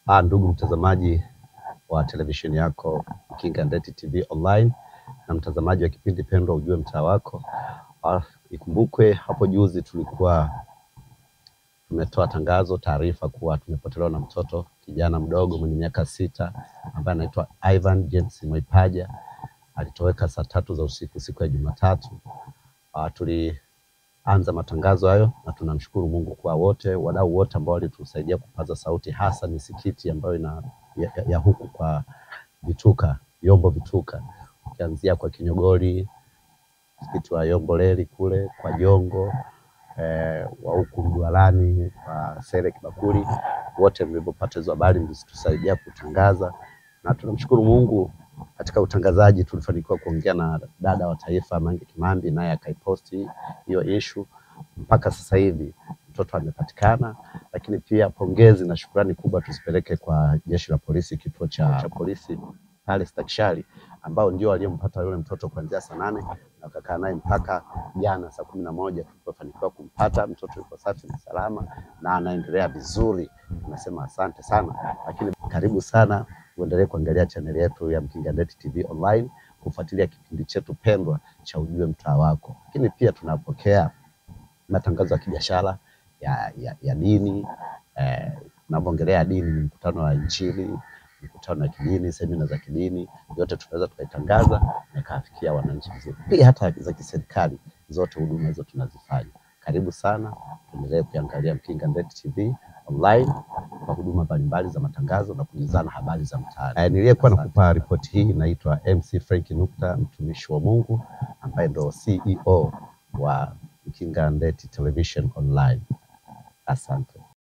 Ndugu mtazamaji wa televisheni yako Mkinga Ndeti TV online na mtazamaji wa kipindi pendwa Ujue Mtaa Wako, ikumbukwe hapo juzi tulikuwa tumetoa taarifa kuwa tumepotelewa na mtoto kijana mdogo mwenye miaka 6 ambaye anaitwa Ivan James Mwaipaja. Alitoweka saa 3 za usiku siku ya Jumatatu. Tulianza matangazo hayo na tunamshukuru Mungu kwa wadau wote ambao walitusaidia kupaza sauti, hasa misikiti ambayo ya huku kwa Vituka, Yombo Vituka, ukianzia kwa Kinyogoli, msikiti wa Yomboleli kule kwa Jongo, wa huku Mdualani kwa Sere Kibakuri, wote mlipopata hizo habari mlitusaidia kutangaza, na tunamshukuru Mungu. Katika utangazaji tulifanikiwa kuongea na dada wa taifa Mange Kimambi, naye akaiposti hiyo issue. Mpaka sasa hivi mtoto amepatikana, lakini pia pongezi na shukrani kubwa tuzipeleke kwa jeshi la polisi, kituo cha polisi pale Stakishari, ambao ndio waliompata yule mtoto kuanzia saa 8 na wakakaa naye mpaka jana saa 11 tulipofanikiwa kumpata. Mtoto yuko safi na salama na anaendelea vizuri. Tunasema asante sana, lakini karibu sana uendelee kuangalia channel yetu ya Mkinga Ndeti TV online, kufuatilia kipindi chetu pendwa cha Ujue Mtaa Wako. Lakini pia tunapokea matangazo ya kibiashara ya dini, tunapoongelea dini, mkutano wa injili, mkutano wa kidini, semina za kidini, yote tunaweza tukaitangaza na kafikia wananchi vizuri. Pia hata za kiserikali, zote huduma hizo tunazifanya. Karibu sana, tuendelee kuangalia Mkinga Ndeti TV online kwa huduma mbalimbali za matangazo na kujuzana habari za mtaani. Niliyekuwa nakupa ripoti hii naitwa MC Frank Nukta, mtumishi wa Mungu ambaye ndo CEO wa Mkinga Ndeti Television online. Asante.